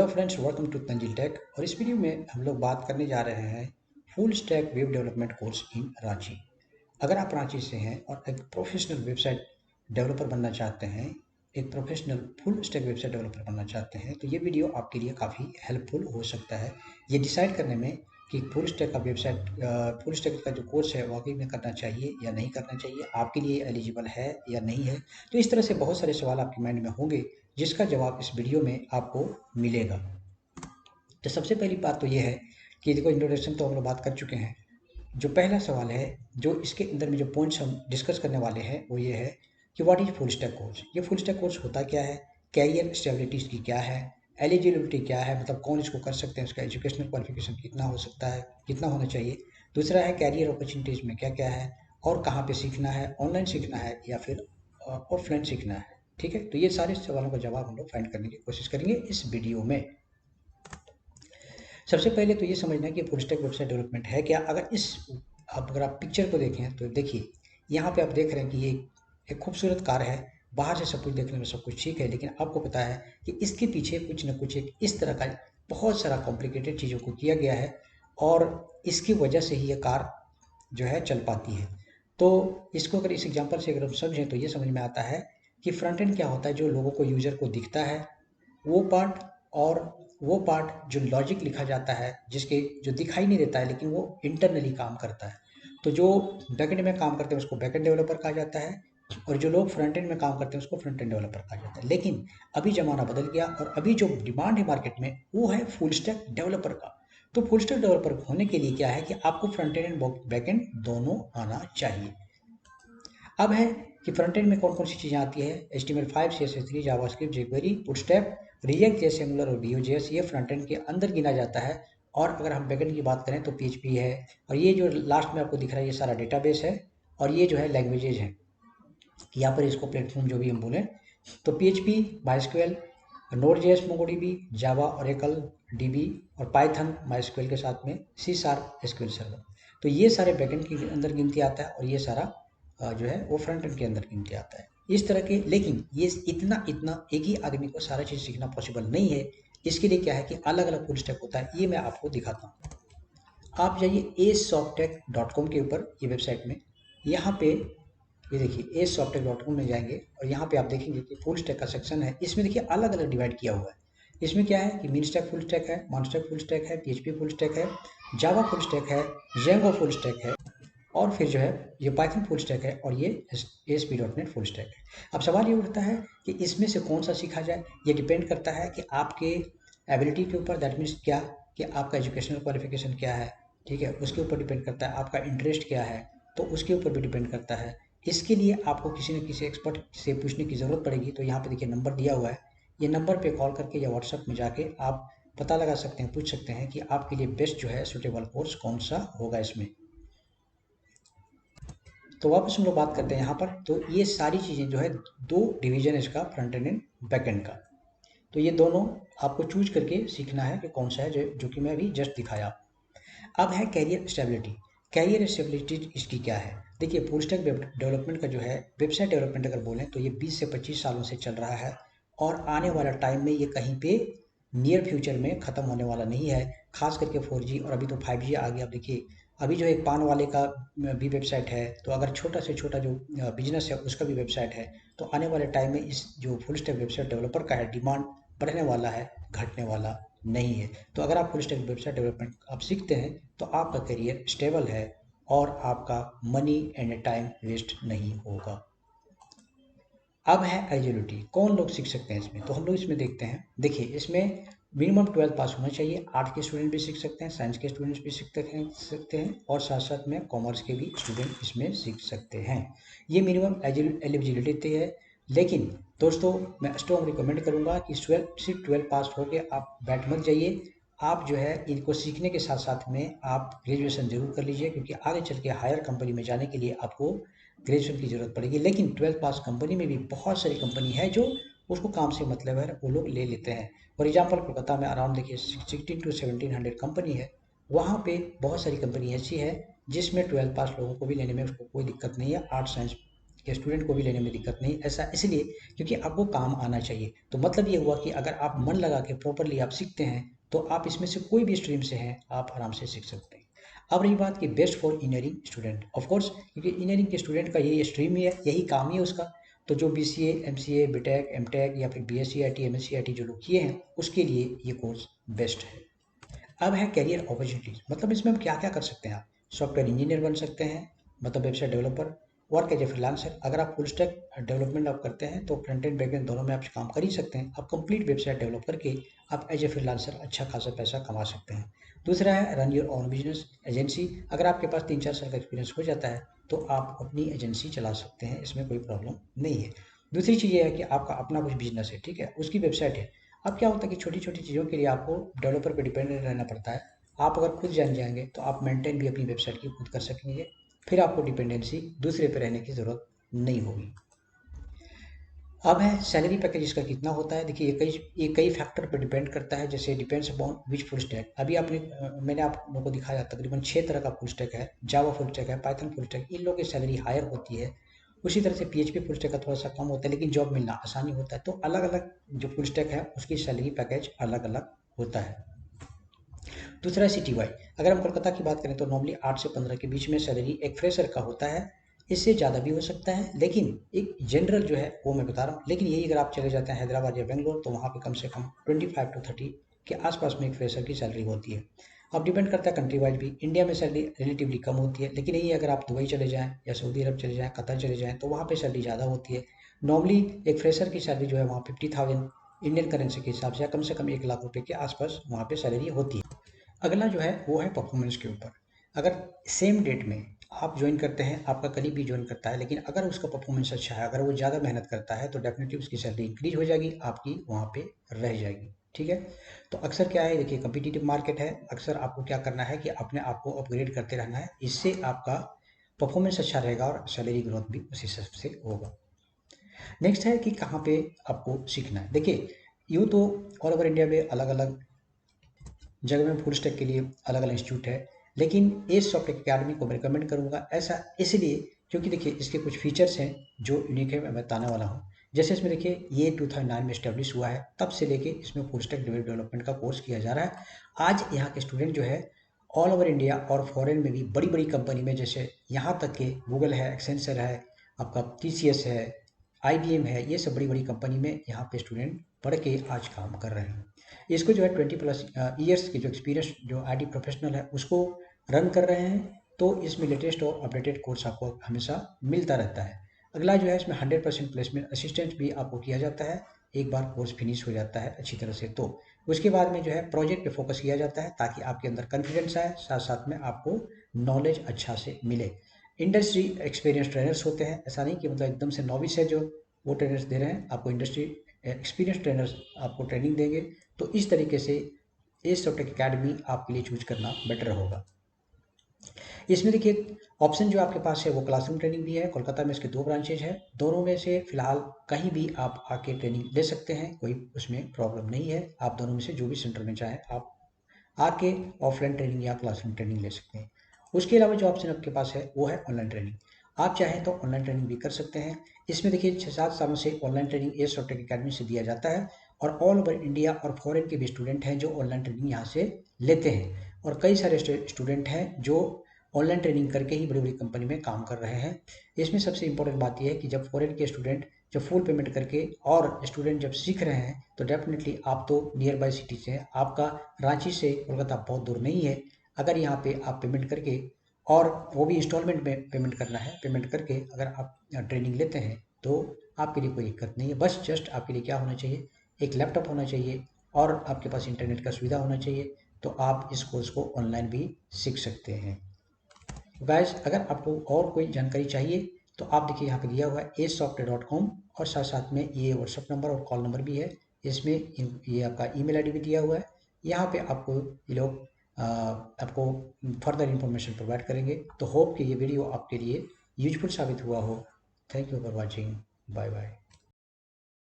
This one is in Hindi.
Hello friends, welcome to Tanzil tech. और इस वीडियो में हम लोग बात करने जा रहे हैं full stack web development course in Ranchi. अगर आप रांची से हैं और एक प्रोफेशनल वेबसाइट डेवलपर बनना चाहते हैं, एक professional full stack website developer बनना चाहते हैं, तो ये वीडियो आपके लिए काफ़ी हेल्पफुल हो सकता है ये डिसाइड करने में कि फुल स्टैक का जो कोर्स है वाकई में करना चाहिए या नहीं करना चाहिए, आपके लिए एलिजिबल है या नहीं है। तो इस तरह से बहुत सारे सवाल आपके माइंड में होंगे जिसका जवाब इस वीडियो में आपको मिलेगा। तो सबसे पहली बात तो ये है कि देखो, इंट्रोडक्शन तो हम लोग बात कर चुके हैं। जो पहला सवाल है, जो इसके अंदर में जो पॉइंट्स हम डिस्कस करने वाले हैं वो ये है कि what is full stack course. ये फुल स्टैक कोर्स होता क्या है, कैरियर स्टेबिलिटी इसकी क्या है, एलिजिबिलिटी क्या है, मतलब कौन इसको कर सकते हैं, उसका एजुकेशनल क्वालिफिकेशन कितना हो सकता है, कितना होना चाहिए। दूसरा है कैरियर अपॉर्चुनिटीज में क्या क्या है और कहाँ पे सीखना है, ऑनलाइन सीखना है या फिर ऑफलाइन सीखना है। ठीक है, तो ये सारे सवालों का जवाब हम लोग फाइंड करने की कोशिश करेंगे इस वीडियो में। सबसे पहले तो ये समझना है कि फुल स्टैक वेबसाइट डेवलपमेंट है क्या। अगर आप पिक्चर को देखें तो देखिए, यहाँ पे आप देख रहे हैं कि ये एक खूबसूरत कार है। बाहर से सब कुछ देखने में सब कुछ ठीक है, लेकिन आपको पता है कि इसके पीछे कुछ न कुछ एक इस तरह का बहुत सारा कॉम्प्लिकेटेड चीज़ों को किया गया है और इसकी वजह से ही ये कार जो है चल पाती है। तो इसको अगर इस एग्जांपल से अगर हम समझें तो ये समझ में आता है कि फ्रंट एंड क्या होता है, जो लोगों को, यूजर को दिखता है वो पार्ट, और वो पार्ट जो लॉजिक लिखा जाता है जिसके जो दिखाई नहीं देता है लेकिन वो इंटरनली काम करता है। तो जो बैकएंड में काम करते हैं उसको बैकएंड डेवलपर कहा जाता है और जो लोग फ्रंट एंड में काम करते हैं उसको फ्रंट एंड डेवलपर कहा जाता है। लेकिन अभी ज़माना बदल गया और अभी जो डिमांड है मार्केट में वो है फुल स्टैक डेवलपर का। तो फुल स्टैक डेवलपर होने के लिए क्या है कि आपको front end and back and दोनों आना चाहिए। अब है कि फ्रंट एंड में कौन कौन सी चीज़ें आती है, HTML5, CSS3, JavaScript, jQuery, bootstrap, react जैसे, एंगुलर और Vue.js, ये फ्रंट एंड के अंदर गिना जाता है। और अगर हम बैकएंड की बात करें तो PHP है, और ये जो लास्ट में आपको दिख रहा है ये सारा डेटाबेस है, और ये जो है लैंग्वेजेज है। यहाँ पर इसको प्लेटफॉर्म जो भी हम बोलें तो PHP, MySQL, Node.js, MongoDB, जावा, Oracle, DB और पाइथन MySQL के साथ में C# SQL सर्वर। तो ये सारे बैकएंड के अंदर गिनती आता है और ये सारा जो है वो फ्रंट एंड के अंदर गिनती आता है। इस तरह के, लेकिन ये इतना इतना एक ही आदमी को सारा चीज़ सीखना पॉसिबल नहीं है। इसके लिए क्या है कि अलग अलग फुल स्टैक होता है, ये मैं आपको दिखाता हूँ। आप जाइए asoftech.com के ऊपर, ये वेबसाइट में, यहाँ पे ये देखिए asoftech.com में जाएंगे और यहाँ पे आप देखेंगे कि फुल स्टैक का सेक्शन है। इसमें देखिए अलग अलग डिवाइड किया हुआ है। इसमें क्या है कि मिन स्टैक फुल स्टैक है, मॉन स्टैक फुल स्टैक है, PHP फुल स्टैक है, जावा फुल स्टैक है, जेंगो फुल स्टैक है, और फिर जो है ये पाइथन फुल स्टैक है और ये ASP.NET फुल स्टैक है। अब सवाल ये उठता है कि इसमें से कौन सा सीखा जाए। ये डिपेंड करता है कि आपके एबिलिटी के ऊपर, दैट मीन्स क्या कि आपका एजुकेशनल क्वालिफिकेशन क्या है, ठीक है, उसके ऊपर डिपेंड करता है। आपका इंटरेस्ट क्या है तो उसके ऊपर भी डिपेंड करता है। इसके लिए आपको किसी न किसी एक्सपर्ट से पूछने की ज़रूरत पड़ेगी। तो यहाँ पे देखिए नंबर दिया हुआ है, ये नंबर पे कॉल करके या व्हाट्सएप में जाके आप पता लगा सकते हैं, पूछ सकते हैं कि आपके लिए बेस्ट जो है सूटेबल कोर्स कौन सा होगा इसमें। तो वापस हम लोग बात करते हैं यहाँ पर। तो ये सारी चीज़ें जो है, दो डिवीजन है इसका, front end and back and का। तो ये दोनों आपको चूज करके सीखना है कि कौन सा है, जो कि मैं अभी जस्ट दिखाया। अब है कैरियर स्टेबिलिटी। कैरियर स्टेबिलिटी इसकी क्या है, देखिए फुल स्टैक डेवलपमेंट का जो है, वेबसाइट डेवलपमेंट अगर बोलें तो ये 20 से 25 सालों से चल रहा है और आने वाला टाइम में ये कहीं पे नियर फ्यूचर में ख़त्म होने वाला नहीं है। खास करके 4G और अभी तो 5G आ गया। अब देखिए अभी जो एक पान वाले का भी वेबसाइट है, तो अगर छोटा से छोटा जो बिजनेस है उसका भी वेबसाइट है, तो आने वाले टाइम में इस जो फुल स्टैक वेबसाइट डेवलपर का है, डिमांड बढ़ने वाला है, घटने वाला नहीं है। तो अगर आप फुल स्टैक वेबसाइट डेवलपमेंट आप सीखते हैं तो आपका करियर स्टेबल है और आपका मनी एंड टाइम वेस्ट नहीं होगा। अब है एलिजिबिलिटी, कौन लोग सीख सकते हैं इसमें, तो हम लोग इसमें देखते हैं। देखिए इसमें मिनिमम 12 पास होना चाहिए। आर्ट के स्टूडेंट भी सीख सकते हैं, साइंस के स्टूडेंट्स भी सीख सकते हैं और साथ साथ में कॉमर्स के भी स्टूडेंट इसमें सीख सकते हैं। ये मिनिमम एलिजिबिलिटी है। लेकिन दोस्तों मैं स्ट्रॉन्ग रिकमेंड करूंगा कि सिर्फ 12 पास हो के आप बैठ मत जाइए। आप जो है इनको सीखने के साथ साथ में आप ग्रेजुएशन जरूर कर लीजिए, क्योंकि आगे चल के हायर कंपनी में जाने के लिए आपको ग्रेजुएशन की ज़रूरत पड़ेगी। लेकिन 12 पास कंपनी में भी बहुत सारी कंपनी है जो उसको काम से मतलब है, वो लोग ले लेते हैं। फॉर एग्जाम्पल कोलकाता में अराउंड देखिए 16 to 1700 कंपनी है। वहाँ पे बहुत सारी कंपनी ऐसी है जिसमें 12 पास लोगों को भी लेने में उसको कोई दिक्कत नहीं है, आर्ट साइंस कि स्टूडेंट को भी लेने में दिक्कत नहीं, ऐसा इसलिए क्योंकि आपको काम आना चाहिए। तो मतलब ये हुआ कि अगर आप मन लगा के प्रॉपरली आप सीखते हैं तो आप इसमें से कोई भी स्ट्रीम से हैं आप आराम से सीख सकते हैं। अब रही बात कि best for engineering student, of course क्योंकि इंजीनियरिंग के स्टूडेंट का यही स्ट्रीम ही है, यही काम ही है उसका। तो जो BCA, MCA, BTech, MTech या फिर BSc IT, MSc IT जो लोग किए हैं उसके लिए ये कोर्स बेस्ट है। अब है करियर अपॉर्चुनिटीज, मतलब इसमें हम क्या क्या कर सकते हैं। आप सॉफ्टवेयर इंजीनियर बन सकते हैं, मतलब website developer, work as a freelancer. अगर आप फुल स्टैक डेवलपमेंट आप करते हैं तो फ्रंट एंड बैक एंड दोनों में आप काम कर ही सकते हैं। आप कंप्लीट वेबसाइट डेवलप करके आप एज ए फ्रीलांसर अच्छा खासा पैसा कमा सकते हैं। दूसरा है run your own business agency. अगर आपके पास 3-4 साल का एक्सपीरियंस हो जाता है तो आप अपनी एजेंसी चला सकते हैं, इसमें कोई प्रॉब्लम नहीं है। दूसरी चीज़ ये है कि आपका अपना कुछ बिजनेस है, ठीक है, उसकी वेबसाइट है। अब क्या होता है कि छोटी छोटी चीज़ों के लिए आपको डेवलपर पे डिपेंडेंट रहना पड़ता है। आप अगर खुद जान जाएंगे तो आप मेंटेन भी अपनी वेबसाइट की खुद कर सकेंगे, फिर आपको डिपेंडेंसी दूसरे पे रहने की ज़रूरत नहीं होगी। अब है सैलरी पैकेज इसका कितना होता है। देखिए ये कई फैक्टर पर डिपेंड करता है, जैसे depends upon which full stack. अभी मैंने आप लोगों को दिखाया तकरीबन 6 तरह का फुल स्टैक है। जावा फुल स्टैक है, पाइथन फुल स्टैक, इन लोगों की सैलरी हायर होती है। उसी तरह से PHP फुल स्टैक का थोड़ा सा कम होता है, लेकिन जॉब मिलना आसानी होता है। तो अलग अलग जो फुल स्टैक है उसकी सैलरी पैकेज अलग अलग होता है। दूसरा सिटी वाइज, अगर हम कोलकाता की बात करें तो नॉर्मली 8 से 15 के बीच में सैलरी एक फ्रेशर का होता है। इससे ज़्यादा भी हो सकता है, लेकिन एक जनरल जो है वो मैं बता रहा हूँ। लेकिन यही अगर आप चले जाते हैं हैदराबाद या बेंगलोर तो वहाँ पे कम से कम 25 to 30 के आसपास में एक फ्रेशर की सैलरी होती है। अब डिपेंड करता है कंट्री वाइज भी। इंडिया में सैलरी रिलेटिवली कम होती है, लेकिन यही अगर आप दुबई चले जाएँ या सऊदी अरब चले जाएँ, कतर चले जाएँ तो वहाँ पे सैलरी ज़्यादा होती है। नॉर्मली एक फ्रेशर की सैलरी जो है वहाँ 50,000 इंडियन करेंसी के हिसाब से या कम से कम 1 लाख रुपए के आसपास वहाँ पे सैलरी होती है। अगला जो है वो है परफॉर्मेंस के ऊपर। अगर सेम डेट में आप ज्वाइन करते हैं, आपका कलीग भी ज्वाइन करता है, लेकिन अगर उसका परफॉर्मेंस अच्छा है, अगर वो ज़्यादा मेहनत करता है तो डेफिनेटली उसकी सैलरी इंक्रीज हो जाएगी, आपकी वहाँ पे रह जाएगी। ठीक है, तो अक्सर क्या है, देखिए कम्पिटिटिव मार्केट है, अक्सर आपको क्या करना है कि अपने आप को अपग्रेड करते रहना है। इससे आपका परफॉर्मेंस अच्छा रहेगा और सैलरी ग्रोथ भी उसी हिसाब से होगा। नेक्स्ट है कि कहाँ पे आपको सीखना है। देखिए यूँ तो ऑल ओवर इंडिया में अलग अलग जगह में फुल स्टैक के लिए अलग अलग इंस्टीट्यूट है, लेकिन एज सॉफ्टवेयर अकेडमी को मैं रिकमेंड करूँगा। ऐसा इसलिए क्योंकि देखिए इसके कुछ फीचर्स हैं जो यूनिक है, मैं बताने वाला हूँ। जैसे इसमें देखिए ये 2009 में इस्टेब्लिश हुआ है, तब से लेके इसमें फुल स्टैक डेवलपमेंट का कोर्स किया जा रहा है। आज यहाँ के स्टूडेंट जो है ऑल ओवर इंडिया और फॉरेन में भी बड़ी बड़ी कंपनी में, जैसे यहाँ तक कि गूगल है, एक्सेंचर है, आपका TCS है, IBM है, ये सब बड़ी बड़ी कंपनी में यहाँ पे स्टूडेंट पढ़ के आज काम कर रहे हैं। इसको जो है 20+ ईयर्स की जो एक्सपीरियंस जो IT प्रोफेशनल है उसको रन कर रहे हैं। तो इसमें लेटेस्ट और अपडेटेड कोर्स आपको हमेशा मिलता रहता है। अगला जो है इसमें 100% प्लेसमेंट असिस्टेंट भी आपको किया जाता है, एक बार कोर्स फिनिश हो जाता है अच्छी तरह से। तो उसके बाद में जो है प्रोजेक्ट पे फोकस किया जाता है ताकि आपके अंदर कॉन्फिडेंस आए, साथ साथ में आपको नॉलेज अच्छा से मिले। इंडस्ट्री एक्सपीरियंस ट्रेनर्स होते हैं, ऐसा नहीं कि मतलब एकदम से नॉविस है जो वो ट्रेनर्स दे रहे हैं, आपको इंडस्ट्री एक्सपीरियंस ट्रेनर्स आपको ट्रेनिंग देंगे। तो इस तरीके से एज सॉफ्टवेयर अकेडमी आपके लिए चूज करना बेटर होगा। इसमें देखिए ऑप्शन जो आपके पास है वो क्लासरूम ट्रेनिंग भी है। कोलकाता में इसके 2 ब्रांचेज है, दोनों में से फिलहाल कहीं भी आप आके ट्रेनिंग ले सकते हैं, कोई उसमें प्रॉब्लम नहीं है। आप दोनों में से जो भी सेंटर में चाहें आप आके ऑफलाइन ट्रेनिंग या क्लासरूम ट्रेनिंग ले सकते हैं। उसके अलावा जो ऑप्शन आपके पास है वो है ऑनलाइन ट्रेनिंग। आप चाहें तो ऑनलाइन ट्रेनिंग भी कर सकते हैं। इसमें देखिए 6-7 सालों से online training edge software academy से दिया जाता है और ऑल ओवर इंडिया और फॉरेन के भी स्टूडेंट हैं जो ऑनलाइन ट्रेनिंग यहाँ से लेते हैं। और कई सारे स्टूडेंट हैं जो ऑनलाइन ट्रेनिंग करके ही बड़ी बड़ी कंपनी में काम कर रहे हैं। इसमें सबसे इंपॉर्टेंट बात यह है कि जब फॉरेन के स्टूडेंट जब फुल पेमेंट करके और स्टूडेंट जब सीख रहे हैं तो डेफिनेटली आप तो नियर बाय सिटी से हैं, आपका रांची से कोलकाता बहुत दूर नहीं है। अगर यहाँ पे आप पेमेंट करके और वो भी इंस्टॉलमेंट में पेमेंट करना है, पेमेंट करके अगर आप ट्रेनिंग लेते हैं तो आपके लिए कोई दिक्कत नहीं है। बस जस्ट आपके लिए क्या होना चाहिए, एक लैपटॉप होना चाहिए और आपके पास इंटरनेट का सुविधा होना चाहिए, तो आप इस कोर्स को ऑनलाइन भी सीख सकते हैं। गाइस अगर आपको और कोई जानकारी चाहिए तो आप देखिए यहाँ पे दिया हुआ है agesoftware.com और साथ साथ में ये व्हाट्सअप नंबर और कॉल नंबर भी है। इसमें ये आपका ईमेल आईडी भी दिया हुआ है। यहाँ पे आपको ये लोग आपको फर्दर इंफॉर्मेशन प्रोवाइड करेंगे। तो होप कि ये वीडियो आपके लिए यूजफुल साबित हुआ हो। Thank you for watching, bye bye.